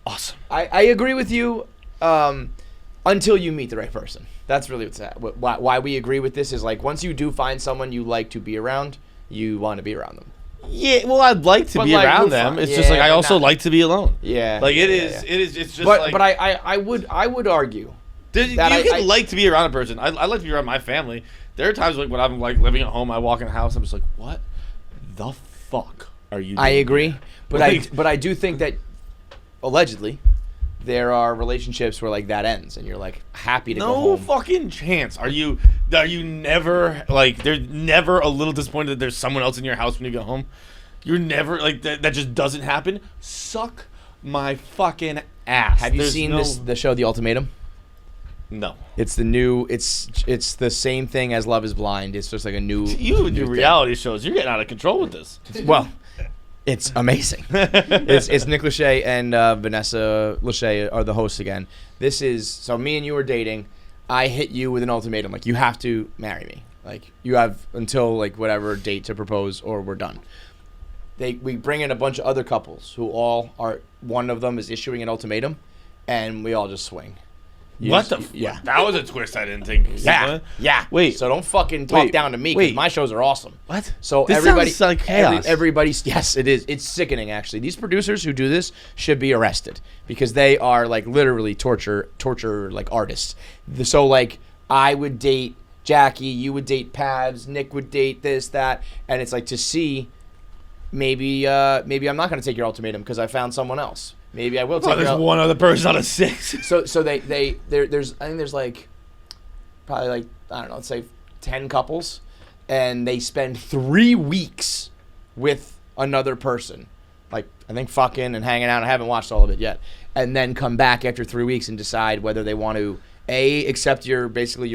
awesome. I agree with you until you meet the right person. That's really why we agree with this is like once you do find someone you like to be around, you want to be around them. Yeah, well, I'd like to be around them. It's just like I also like to be alone. Yeah. Like it's just like. But I would argue. You can like to be around a person. I like to be around my family. There are times like when I'm like living at home, I walk in the house, I'm just like, what the fuck are you doing? I agree, but Like- I do think that allegedly there are relationships where like that ends and you're like happy to go No home. fucking chance. Are you never like there's never a little disappointed that there's someone else in your house when you go home? You're never like that just doesn't happen. Suck my fucking ass. Have you seen the show The Ultimatum? No. It's the new. It's the same thing as Love Is Blind. It's just like a new. You and your new reality shows, you're getting out of control with this. thing. Well, it's amazing. it's Nick Lachey and Vanessa Lachey are the hosts again. This is so me and you are dating. I hit you with an ultimatum, like you have to marry me. Like you have until like whatever date to propose, or we're done. We bring in a bunch of other couples who all are. One of them is issuing an ultimatum, and we all just swing. Yeah. That was a twist I didn't think. Yeah. Wait. So don't fucking talk Wait. down to me Wait. because my shows are awesome. What? So This everybody, sounds like chaos. everybody's yes, it is. It's sickening actually. These producers who do this should be arrested because they are like literally torture like artists. So like I would date Jackie, you would date Pavs, Nick would date this, that, and it's like to see maybe I'm not going to take your ultimatum because I found someone else. Maybe I will take there's one other person out of 6. So there's I think there's like probably like I don't know, let's say 10 couples, and they spend 3 weeks with another person, like I think fucking and hanging out. I haven't watched all of it yet, and then come back after 3 weeks and decide whether they want to A, accept your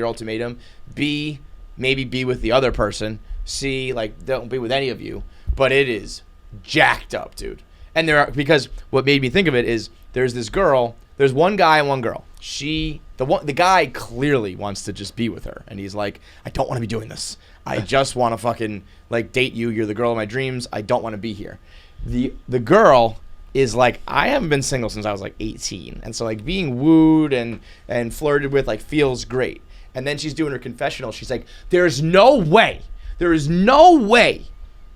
ultimatum, B, maybe be with the other person, C, like don't be with any of you. But it is jacked up, dude. And because what made me think of it is there's this girl, there's one guy and one girl. The guy clearly wants to just be with her, and he's like, I don't want to be doing this. I just want to fucking like date you. You're the girl of my dreams. I don't want to be here. The girl is like, I haven't been single since I was like 18, and so like being wooed and flirted with like feels great. And then she's doing her confessional. She's like, there is no way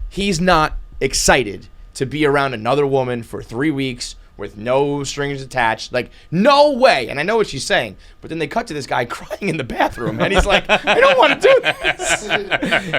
he's not excited to be around another woman for 3 weeks with no strings attached. Like, no way. And I know what she's saying. But then they cut to this guy crying in the bathroom. And he's like, I don't want to do this.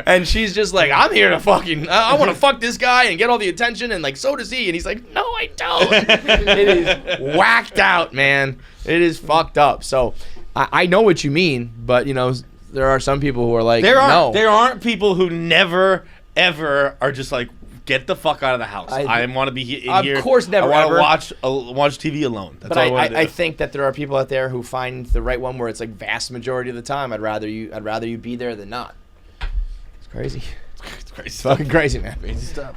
And she's just like, I'm here to fucking, I want to fuck this guy and get all the attention. And like, so does he. And he's like, no, I don't. It is whacked out, man. It is fucked up. So I know what you mean. But, you know, there are some people who are like, There no. aren't people who never, ever are just like, get the fuck out of the house. I want to be in here. Of course, never, I ever. want to watch TV alone. That's But all I want to do. I think that there are people out there who find the right one where it's like vast majority of the time I'd rather you be there than not. It's crazy. It's crazy It's stuff. fucking crazy, man. Crazy stuff.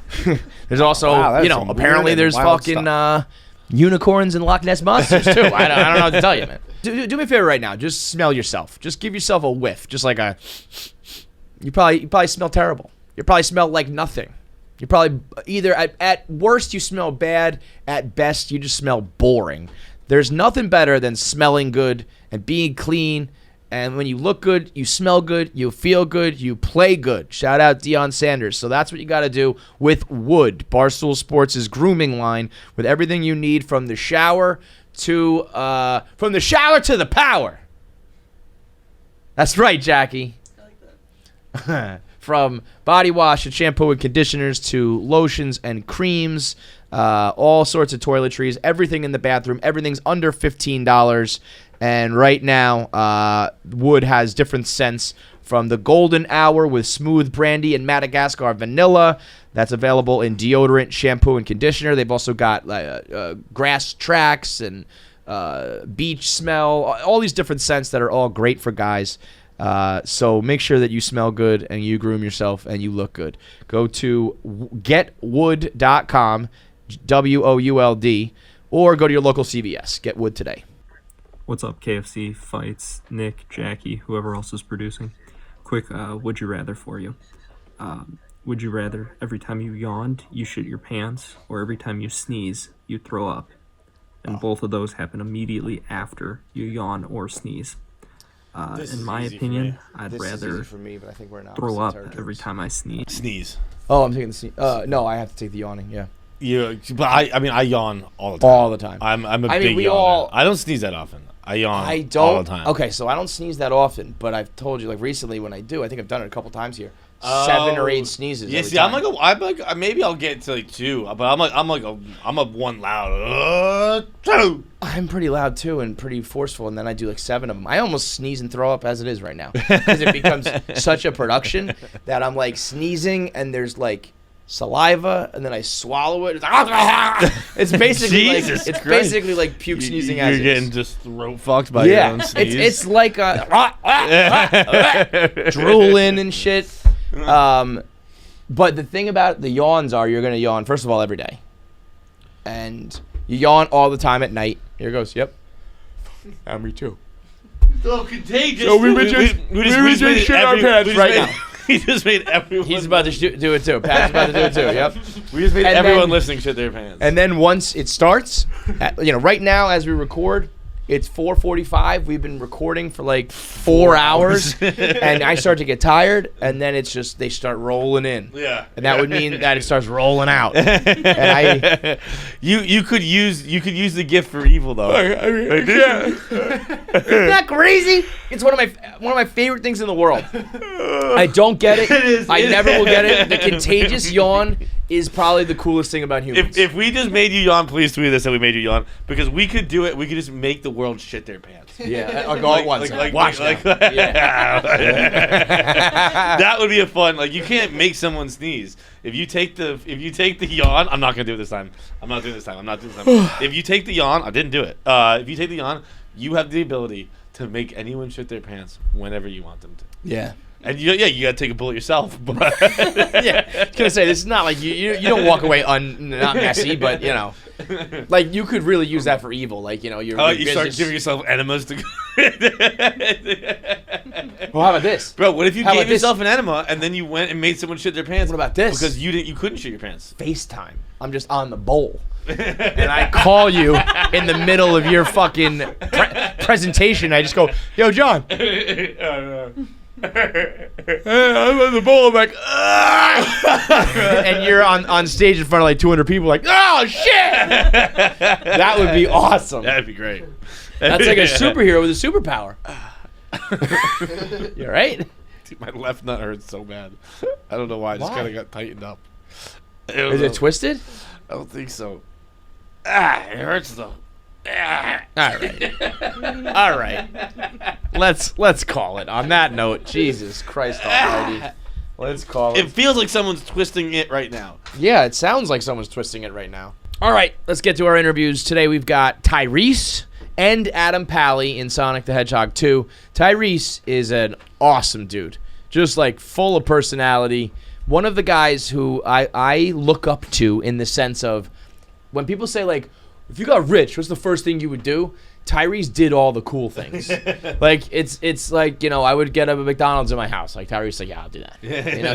There's also, Wow, that's you know, some apparently weird and there's wild fucking unicorns and Loch Ness monsters too. I don't know what to tell you, man. Do me a favor right now. Just smell yourself. Just give yourself a whiff. Just like you probably smell terrible. You probably smell like nothing. You probably either at worst you smell bad, at best you just smell boring. There's nothing better than smelling good and being clean. And when you look good, you smell good, you feel good, you play good. Shout out Deion Sanders. So that's what you got to do with Wood, Barstool Sports' grooming line, with everything you need from the shower to the power. That's right, Jackie. I like that. From body wash and shampoo and conditioners to lotions and creams, all sorts of toiletries, everything in the bathroom, everything's under $15. And right now, Wood has different scents from the Golden Hour with smooth brandy and Madagascar vanilla. That's available in deodorant, shampoo, and conditioner. They've also got grass tracks and beach smell, all these different scents that are all great for guys. So make sure that you smell good and you groom yourself and you look good. Go to getwood.com, WOULD, or go to your local CVS. Get Wood today. What's up, KFC, Fights, Nick, Jackie, whoever else is producing? Quick, would you rather for you. Would you rather every time you yawned, you shit your pants, or every time you sneeze, you throw up? And both of those happen immediately after you yawn or sneeze. In my opinion, I'd rather for me, but I think we're not throw up every time I sneeze. Sneeze. Oh, I'm taking the sneeze. No, I have to take the yawning. Yeah, But I yawn all the time. all the time. I'm a I mean, big we yawner. all- I don't sneeze that often. I yawn I don't. all the time. Okay, so I don't sneeze that often, but I've told you like recently when I do, I think I've done it a couple times here. 7 or 8 sneezes. Yeah, every see, time. I'm like maybe I'll get to like 2, but I'm a one loud 2. I'm pretty loud too and pretty forceful, and then I do like 7 of them. I almost sneeze and throw up as it is right now because it becomes such a production that I'm like sneezing and there's like saliva and then I swallow it. It's, like, it's basically Jesus like Christ. basically like puke sneezing You're as it getting is. just throat fucked by your own sneeze. It's like drooling and shit. But the thing about the yawns are you're gonna yawn first of all every day, and you yawn all the time at night. Here goes. Yep. And me too. so contagious. So we just shit our pants right now. We just made everyone. He's about to do it too. Pat's about to do it too. Yep. We just made And everyone then- listening shit their pants. And then once it starts, right now as we record, It's 4:45. We've been recording for like 4 hours, and I start to get tired, and then it's just they start rolling in. Yeah, and that would mean that it starts rolling out. And you could use the gift for evil though. Isn't that crazy? It's one of my favorite things in the world. I don't get it. I never will get it. The contagious yawn is probably the coolest thing about humans. If we just made you yawn, please tweet us that we made you yawn, because we could do it. We could just make the world shit their pants. Yeah, all at once. Watch that. Yeah. That would be a fun. Like, you can't make someone sneeze. If you take the yawn, I'm not gonna do it this time. I'm not doing this time. If you take the yawn, I didn't do it. If you take the yawn, you have the ability to make anyone shit their pants whenever you want them to. Yeah. And you gotta take a bullet yourself. But Yeah, I was gonna say this is not like you don't walk away not messy, but like you could really use that for evil. Like you start giving yourself enemas to go. Well, how about this, bro? What if you gave yourself an enema and then you went and made someone shit their pants? What about this? Because you couldn't shit your pants. FaceTime. I'm just on the bowl, and I call you in the middle of your fucking presentation. I just go, "Yo, John." I'm on the bowl. I'm like, and you're on stage in front of like 200 people, like, oh shit! That would be awesome. That'd be great. That's like a superhero with a superpower. You all right? Dude, my left nut hurts so bad. I don't know why. I just kind of got tightened up. Is it twisted? I don't think so. It hurts though. All right. Let's call it. On that note, Jesus Christ Almighty, let's call it. It feels like someone's twisting it right now. Yeah, it sounds like someone's twisting it right now. All right, let's get to our interviews. Today we've got Tyrese and Adam Pally in Sonic the Hedgehog 2. Tyrese is an awesome dude, just like full of personality. One of the guys who I look up to in the sense of when people say like, if you got rich, what's the first thing you would do? Tyrese did all the cool things. Like it's like, I would get a McDonald's in my house. Like Tyrese, like, yeah, I'll do that.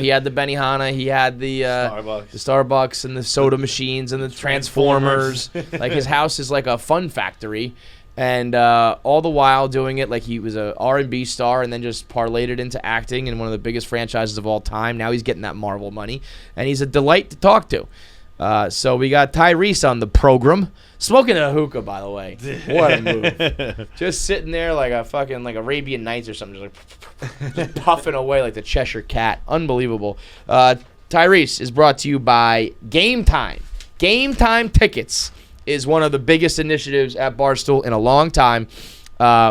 He had the Benihana, he had the Starbucks and the soda machines and the Transformers. Like his house is like a fun factory, and all the while doing it like he was a R&B star, and then just parlayed it into acting in one of the biggest franchises of all time. Now he's getting that Marvel money, and he's a delight to talk to. So we got Tyrese on the program. Smoking a hookah, by the way. What a move. Just sitting there like a fucking like Arabian Nights or something. Just puffing away like the Cheshire Cat. Unbelievable. Tyrese is brought to you by Gametime. Gametime tickets is one of the biggest initiatives at Barstool in a long time.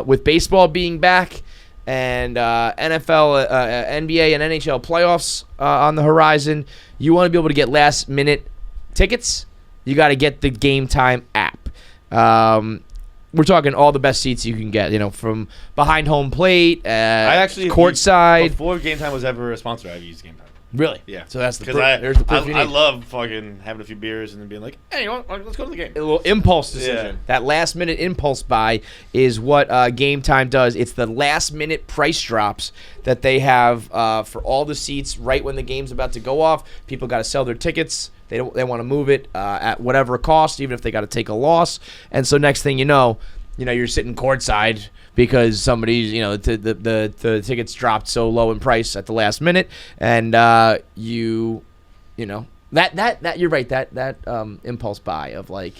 With baseball being back and NFL, NBA, and NHL playoffs on the horizon, you want to be able to get last-minute tickets. You got to get the Gametime app. We're talking all the best seats you can get, from behind home plate, I actually courtside. Before Gametime was ever a sponsor, I've used Gametime. Really? Yeah. So that's because there's the proof you need. I love fucking having a few beers and then being like, hey, let's go to the game. A little impulse decision. Yeah. That last minute impulse buy is what Gametime does. It's the last minute price drops that they have for all the seats right when the game's about to go off. People got to sell their tickets. They want to move it at whatever cost, even if they got to take a loss. And so next thing you know, you're sitting courtside because somebody's, the tickets dropped so low in price at the last minute, and that you're right, that impulse buy of like,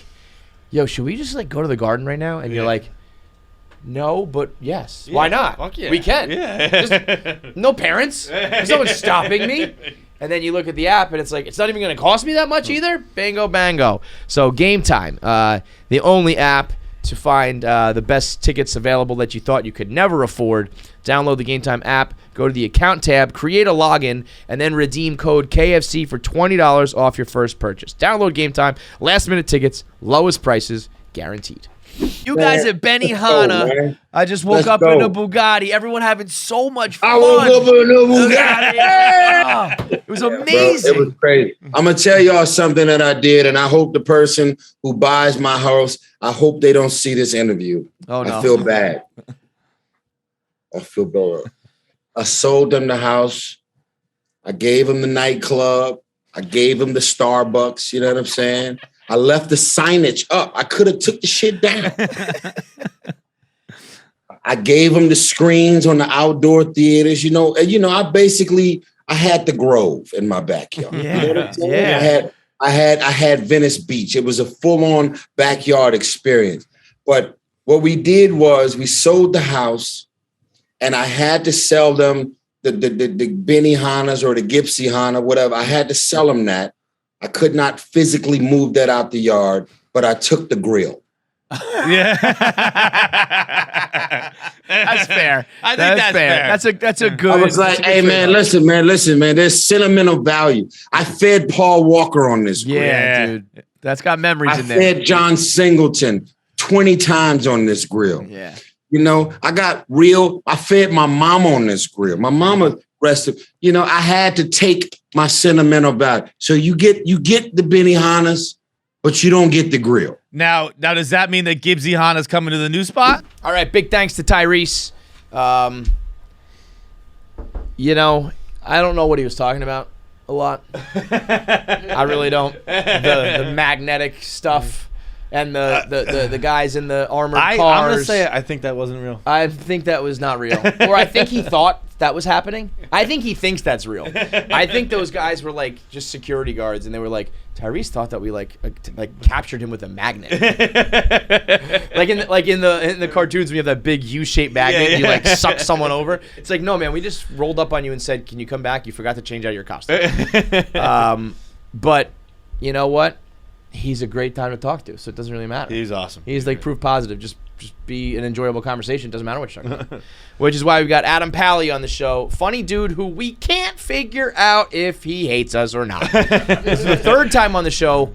yo, should we just like go to the Garden right now? And you're like, no, but yes. Yeah, why not? fuck yeah. We can. Yeah. No parents. There's no one stopping me. And then you look at the app, and it's like, it's not even going to cost me that much either. Bingo, bango. So Gametime, the only app to find the best tickets available that you thought you could never afford. Download the Gametime app, go to the account tab, create a login, and then redeem code KFC for $20 off your first purchase. Download Gametime, last minute tickets, lowest prices, guaranteed. You guys at Benihana. I just woke up in a Bugatti. Everyone having so much fun. I woke up in a Bugatti. It was amazing. Bro, it was crazy. I'm going to tell y'all something that I did, and I hope the person who buys my house, I hope they don't see this interview. Oh, no. I feel bad. I feel bad. I sold them the house. I gave them the nightclub. I gave them the Starbucks. You know what I'm saying? I left the signage up. I could have took the shit down. I gave them the screens on the outdoor theaters, and I had the Grove in my backyard. Yeah. You know what I'm saying? Yeah. I had Venice Beach. It was a full-on backyard experience. But what we did was we sold the house, and I had to sell them the Benny Hannas or the Gipsy Hanna, whatever. I had to sell them that. I could not physically move that out the yard, but I took the grill. Yeah. That's fair. I think that's fair. That's a good. I was like, hey, man, listen, man. There's sentimental value. I fed Paul Walker on this grill. Yeah, dude. That's got memories I in there. fed John Singleton 20 times on this grill. Yeah. I fed my mama on this grill. My mama rested. I had to take my sentimental value. So you get the Benny Hannas, but you don't get the grill. Now, does that mean that Gibsy Hanna's coming to the new spot? All right, big thanks to Tyrese. I don't know what he was talking about a lot. I really don't. The magnetic stuff and the guys in the armored cars. I'm going to say I think that wasn't real. I think that was not real. Or I think he thought that was happening. I think he thinks that's real. I think those guys were like just security guards, and they were like, Tyrese thought that we like captured him with a magnet. like in the cartoons, we have that big U-shaped magnet. Yeah. You like suck someone over. It's like, no, man, we just rolled up on you and said, can you come back? You forgot to change out your costume. But you know what? He's a great time to talk to, so it doesn't really matter. He's awesome. He's like proof positive. Just be an enjoyable conversation. Doesn't matter what you're talking about. Which is why we got Adam Pally on the show. Funny dude who we can't figure out if he hates us or not. This is the third time on the show.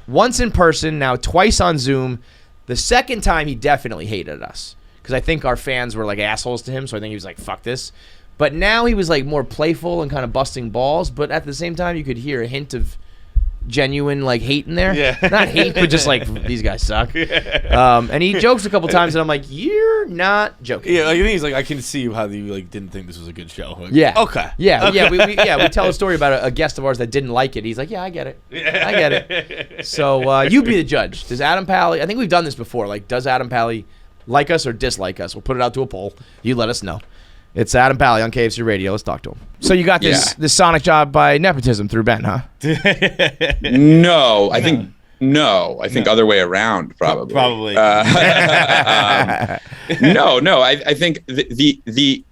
Once in person, now twice on Zoom. The second time he definitely hated us because I think our fans were like assholes to him. So I think he was like, fuck this. But now he was like more playful and kind of busting balls. But at the same time, you could hear a hint of genuine like hate in there. Yeah. Not hate, but just like these guys suck. And he jokes a couple times and I'm like, you're not joking. Yeah, I think he's like, I can see how you like didn't think this was a good show. Like, Yeah. Okay. Yeah. Okay. Yeah. We tell a story about a guest of ours that didn't like it. He's like, yeah, I get it. I get it. So you be the judge. Does Adam Pally? I think we've done this before. Like, does Adam Pally like us or dislike us? We'll put it out to a poll. You let us know. It's Adam Pally on KFC Radio. Let's talk to him. So you got this Sonic job by nepotism through Ben, huh? No, I think other way around, probably. Probably. No. I think the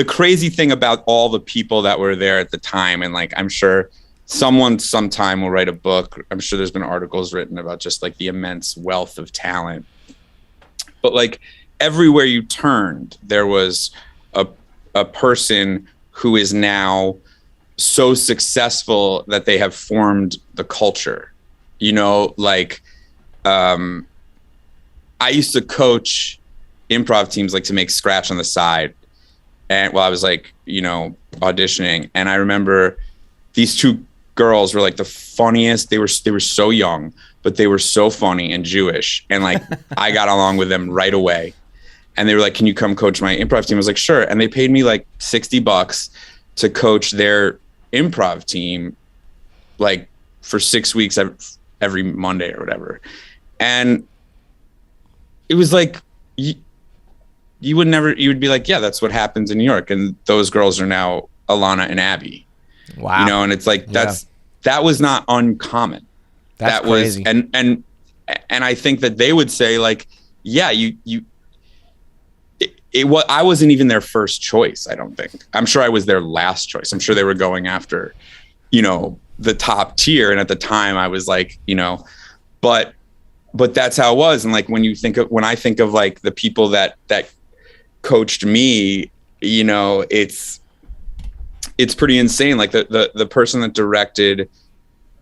crazy thing about all the people that were there at the time, and like I'm sure someone sometime will write a book. I'm sure there's been articles written about just like the immense wealth of talent. But like everywhere you turned, there was a person who is now so successful that they have formed the culture. I used to coach improv teams like to make scratch on the side, and while I was like, auditioning, and I remember these two girls were like the funniest. They were so young, but they were so funny and Jewish, and like I got along with them right away. And they were like, can you come coach my improv team? I was like, sure. And they paid me like $60 to coach their improv team, like for 6 weeks every Monday or whatever. And it was like, you would be like, yeah, that's what happens in New York. And those girls are now Alana and Abby. Wow. And it's like, that was not uncommon. That's crazy. And I think that they would say like, yeah, I wasn't even their first choice. I don't think. I'm sure I was their last choice. I'm sure they were going after, the top tier. And at the time I was like, but that's how it was. And like, when I think of like the people that coached me, it's pretty insane. Like the person that directed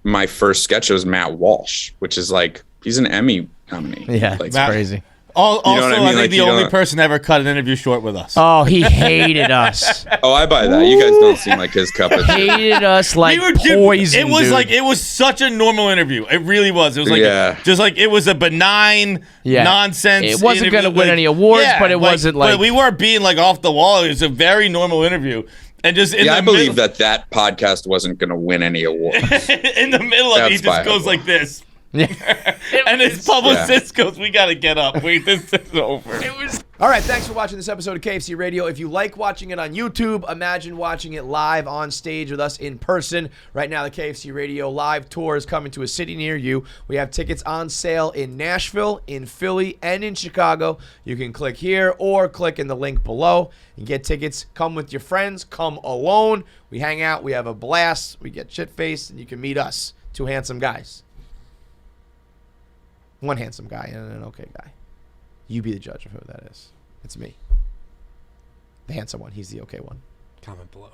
my first sketch was Matt Walsh, which is like, he's an Emmy nominee. Yeah. Like, It's crazy. Also, You know what I mean? I think Like, the you only don't- person ever cut an interview short with us. Oh, he hated us. Oh, I buy that. You guys don't seem like his cup of tea. Hated us like It poison. was dude. like it was such a normal interview. It really was. It was like just like it was a benign nonsense. It wasn't interview. going to win any awards, but it wasn't like. But we weren't being like off the wall. It was a very normal interview. And just in I the believe middle, that podcast wasn't going to win any awards. in the middle of it, he That's just goes viable. like this. Yeah. And his publicist goes, "We got to get up. Wait, this is over." It was All right, thanks for watching this episode of KFC Radio. If you like watching it on YouTube, imagine watching it live on stage with us in person. Right now, the KFC Radio live tour is coming to a city near you. We have tickets on sale in Nashville, in Philly, and in Chicago. You can click here or click in the link below and get tickets. Come with your friends. Come alone. We hang out. We have a blast. We get shit-faced, and you can meet us, two handsome guys. One handsome guy and an okay guy. You be the judge of who that is. It's me. The handsome one. He's the okay one. Comment below.